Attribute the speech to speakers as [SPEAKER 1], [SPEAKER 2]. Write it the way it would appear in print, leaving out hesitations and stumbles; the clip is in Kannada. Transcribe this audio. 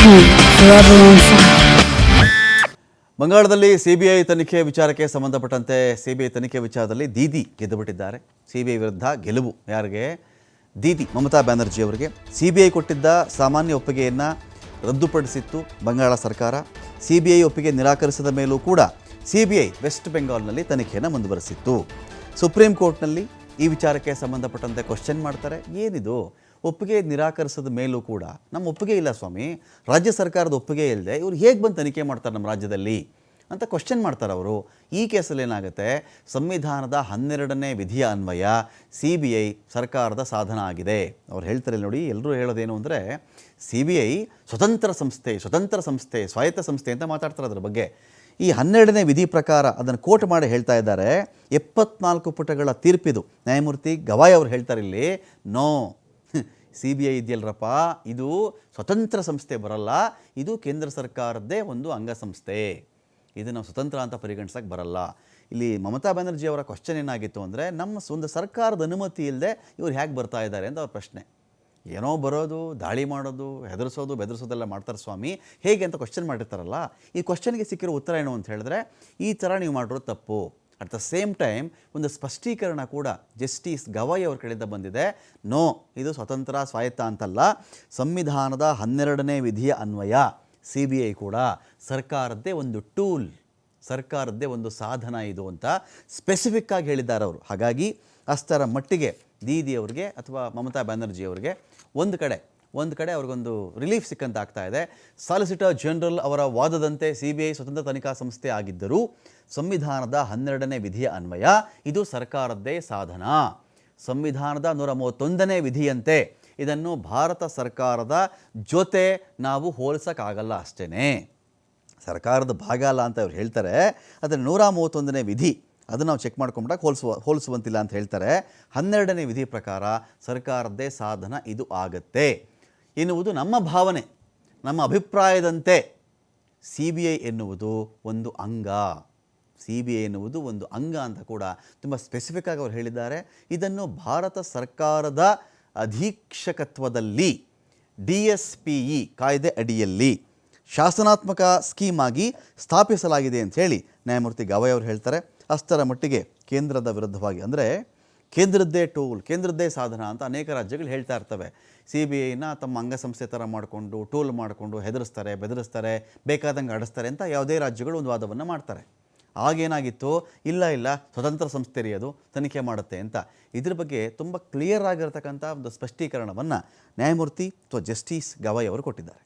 [SPEAKER 1] forever on fire.
[SPEAKER 2] ಬಂಗಾಳದಲ್ಲಿ ಸಿಬಿಐ ತನಿಖೆ ವಿಚಾರಕ್ಕೆ ಸಂಬಂಧಪಟ್ಟಂತೆ ಸಿಬಿಐ ತನಿಖೆ ವಿಚಾರದಲ್ಲಿ ದೀದಿ ಗೆದ್ದುಬಿಟ್ಟಿದ್ದಾರೆ. ಸಿಬಿಐ ವಿರುದ್ಧ ಗೆಲುವು ಯಾರಿಗೆ? ದೀದಿ ಮಮತಾ ಬ್ಯಾನರ್ಜಿ ಅವರಿಗೆ. ಸಿಬಿಐ ಕೊಟ್ಟಿದ್ದ ಸಾಮಾನ್ಯ ಒಪ್ಪಿಗೆಯನ್ನು ರದ್ದುಪಡಿಸಿತ್ತು ಬಂಗಾಳ ಸರ್ಕಾರ. ಸಿಬಿಐ ಒಪ್ಪಿಗೆ ನಿರಾಕರಿಸಿದ ಮೇಲೂ ಕೂಡ ಸಿಬಿಐ ವೆಸ್ಟ್ ಬೆಂಗಾಲ್ನಲ್ಲಿ ತನಿಖೆಯನ್ನು ಮುಂದುವರೆಸಿತ್ತು. ಸುಪ್ರೀಂ ಕೋರ್ಟ್ನಲ್ಲಿ ಈ ವಿಚಾರಕ್ಕೆ ಸಂಬಂಧಪಟ್ಟಂತೆ ಕ್ವಶನ್ ಮಾಡ್ತಾರೆ. ಏನಿದು ಒಪ್ಪಿಗೆ ನಿರಾಕರಿಸಿದ ಮೇಲೂ ಕೂಡ ನಮ್ಮ ಒಪ್ಪಿಗೆ ಇಲ್ಲ ಸ್ವಾಮಿ, ರಾಜ್ಯ ಸರ್ಕಾರದ ಒಪ್ಪಿಗೆ ಇಲ್ಲದೆ ಇವರು ಹೇಗೆ ಬಂದು ತನಿಖೆ ಮಾಡ್ತಾರೆ ನಮ್ಮ ರಾಜ್ಯದಲ್ಲಿ ಅಂತ ಕ್ವಶನ್ ಮಾಡ್ತಾರೆ ಅವರು. ಈ ಕೇಸಲ್ಲಿ ಏನಾಗುತ್ತೆ, ಸಂವಿಧಾನದ 12ನೇ ವಿಧಿಯ ಅನ್ವಯ ಸಿ ಬಿ ಐ ಸರ್ಕಾರದ ಸಾಧನ ಆಗಿದೆ. ಅವ್ರು ಹೇಳ್ತಾರೆ ನೋಡಿ, ಎಲ್ಲರೂ ಹೇಳೋದೇನು ಅಂದರೆ ಸಿ ಬಿ ಐ ಸ್ವತಂತ್ರ ಸಂಸ್ಥೆ ಸ್ವಾಯತ್ತ ಸಂಸ್ಥೆ ಅಂತ ಮಾತಾಡ್ತಾರೆ ಅದ್ರ ಬಗ್ಗೆ. ಈ 12ನೇ ವಿಧಿ ಪ್ರಕಾರ ಅದನ್ನು ಕೋಟ್ ಮಾಡಿ ಹೇಳ್ತಾ ಇದ್ದಾರೆ. 74 ಪುಟಗಳ ತೀರ್ಪಿದು. ನ್ಯಾಯಮೂರ್ತಿ ಗವಾಯ್ ಅವರು ಹೇಳ್ತಾರೆ ಇಲ್ಲಿ, ನೋ, ಸಿ ಬಿ ಐ ಇದೆಯಲ್ರಪ್ಪ, ಇದು ಸ್ವತಂತ್ರ ಸಂಸ್ಥೆ ಬರಲ್ಲ, ಇದು ಕೇಂದ್ರ ಸರ್ಕಾರದ್ದೇ ಒಂದು ಅಂಗಸಂಸ್ಥೆ, ಇದು ನಾವು ಸ್ವತಂತ್ರ ಅಂತ ಪರಿಗಣಿಸೋಕ್ಕೆ ಬರಲ್ಲ. ಇಲ್ಲಿ ಮಮತಾ ಬ್ಯಾನರ್ಜಿ ಅವರ ಕ್ವಶನ್ ಏನಾಗಿತ್ತು ಅಂದರೆ, ನಮ್ಮ ಒಂದು ಸರ್ಕಾರದ ಅನುಮತಿ ಇಲ್ಲದೆ ಇವ್ರು ಹೇಗೆ ಬರ್ತಾ ಇದ್ದಾರೆ ಅಂತ ಅವ್ರ ಪ್ರಶ್ನೆ. ಏನೋ ಬರೋದು, ದಾಳಿ ಮಾಡೋದು, ಹೆದರಿಸೋದು ಬೆದರಿಸೋದೆಲ್ಲ ಮಾಡ್ತಾರೆ ಸ್ವಾಮಿ, ಹೇಗೆ ಅಂತ ಕ್ವಶನ್ ಮಾಡಿರ್ತಾರಲ್ಲ. ಈ ಕ್ವಶನ್ಗೆ ಸಿಕ್ಕಿರೋ ಉತ್ತರ ಏನು ಅಂತ ಹೇಳಿದ್ರೆ, ಈ ಥರ ನೀವು ಮಾಡಿರೋದು ತಪ್ಪು. ಅಟ್ ದ ಸೇಮ್ ಟೈಮ್ ಒಂದು ಸ್ಪಷ್ಟೀಕರಣ ಕೂಡ ಜಸ್ಟಿಸ್ ಗವಾಯ್ ಅವ್ರ ಕಡೆಯಿಂದ ಬಂದಿದೆ. ನೋ, ಇದು ಸ್ವತಂತ್ರ ಸ್ವಾಯತ್ತ ಅಂತಲ್ಲ, ಸಂವಿಧಾನದ 12ನೇ ವಿಧಿಯ ಅನ್ವಯ ಸಿ ಬಿ ಐ ಕೂಡ ಸರ್ಕಾರದ್ದೇ ಒಂದು ಟೂಲ್, ಸರ್ಕಾರದ್ದೇ ಒಂದು ಸಾಧನ ಇದು ಅಂತ ಸ್ಪೆಸಿಫಿಕ್ ಆಗಿ ಹೇಳಿದ್ದಾರೆ ಅವರು. ಹಾಗಾಗಿ ಅಷ್ಟರ ಮಟ್ಟಿಗೆ ದೀದಿ ಅವ್ರಿಗೆ ಅಥವಾ ಮಮತಾ ಬ್ಯಾನರ್ಜಿ ಅವರಿಗೆ ಒಂದು ಕಡೆ ಅವ್ರಿಗೊಂದು ರಿಲೀಫ್ ಸಿಕ್ಕಂತ ಆಗ್ತಾ ಇದೆ. ಸಾಲಿಸಿಟರ್ ಜನರಲ್ ಅವರ ವಾದದಂತೆ ಸಿ ಬಿ ಐ ಸ್ವತಂತ್ರ ತನಿಖಾ ಸಂಸ್ಥೆ ಆಗಿದ್ದರೂ ಸಂವಿಧಾನದ 12ನೇ ವಿಧಿಯ ಅನ್ವಯ ಇದು ಸರ್ಕಾರದ್ದೇ ಸಾಧನ. ಸಂವಿಧಾನದ 131ನೇ ವಿಧಿಯಂತೆ ಇದನ್ನು ಭಾರತ ಸರ್ಕಾರದ ಜೊತೆ ನಾವು ಹೋಲಿಸೋಕ್ಕಾಗಲ್ಲ ಅಷ್ಟೇ. ಸರ್ಕಾರದ ಭಾಗ ಅಲ್ಲ ಅಂತ ಅವ್ರು ಹೇಳ್ತಾರೆ. ಆದರೆ 131ನೇ ವಿಧಿ ಅದನ್ನು ನಾವು ಚೆಕ್ ಮಾಡ್ಕೊಂಬಿಟ್ಟಾಗ ಹೋಲಿಸುವಂತಿಲ್ಲ ಅಂತ ಹೇಳ್ತಾರೆ. 12ನೇ ವಿಧಿ ಪ್ರಕಾರ ಸರ್ಕಾರದ್ದೇ ಸಾಧನ ಇದು ಆಗತ್ತೆ ಎನ್ನುವುದು ನಮ್ಮ ಭಾವನೆ, ನಮ್ಮ ಅಭಿಪ್ರಾಯದಂತೆ. ಸಿ ಬಿ ಐ ಎನ್ನುವುದು ಒಂದು ಅಂಗ, ಸಿ ಬಿ ಐ ಎನ್ನುವುದು ಒಂದು ಅಂಗ ಅಂತ ಕೂಡ ತುಂಬ ಸ್ಪೆಸಿಫಿಕ್ ಆಗಿ ಅವರು ಹೇಳಿದ್ದಾರೆ. ಇದನ್ನು ಭಾರತ ಸರ್ಕಾರದ ಅಧೀಕ್ಷಕತ್ವದಲ್ಲಿ DSPE ಕಾಯ್ದೆ ಅಡಿಯಲ್ಲಿ ಶಾಸನಾತ್ಮಕ ಸ್ಕೀಮ್ ಆಗಿ ಸ್ಥಾಪಿಸಲಾಗಿದೆ ಅಂತ ಹೇಳಿ ನ್ಯಾಯಮೂರ್ತಿ ಗವಾಯ್ ಅವರು ಹೇಳ್ತಾರೆ. ಅಷ್ಟರ ಮಟ್ಟಿಗೆ ಕೇಂದ್ರದ ವಿರುದ್ಧವಾಗಿ, ಅಂದರೆ ಕೇಂದ್ರದ್ದೇ ಟೂಲ್, ಕೇಂದ್ರದ್ದೇ ಸಾಧನ ಅಂತ ಅನೇಕ ರಾಜ್ಯಗಳು ಹೇಳ್ತಾ ಇರ್ತವೆ. ಸಿ ಬಿ ಐನ ತಮ್ಮ ಅಂಗಸಂಸ್ಥೆ ಥರ ಮಾಡಿಕೊಂಡು ಟೂಲ್ ಮಾಡಿಕೊಂಡು ಹೆದರಿಸ್ತಾರೆ, ಬೆದರಿಸ್ತಾರೆ, ಬೇಕಾದಂಗೆ ಆಡಿಸ್ತಾರೆ ಅಂತ ಯಾವುದೇ ರಾಜ್ಯಗಳು ಒಂದು ವಾದವನ್ನು ಮಾಡ್ತಾರೆ. ಆಗೇನಾಗಿತ್ತು, ಇಲ್ಲ ಸ್ವತಂತ್ರ ಸಂಸ್ಥೆ ರೀ ಅದು, ತನಿಖೆ ಮಾಡುತ್ತೆ ಅಂತ. ಇದ್ರ ಬಗ್ಗೆ ತುಂಬ ಕ್ಲಿಯರ್ ಆಗಿರತಕ್ಕಂಥ ಒಂದು ಸ್ಪಷ್ಟೀಕರಣವನ್ನು ನ್ಯಾಯಮೂರ್ತಿ ಅಥವಾ ಜಸ್ಟಿಸ್ ಗವಾಯ್ ಅವರು ಕೊಟ್ಟಿದ್ದಾರೆ.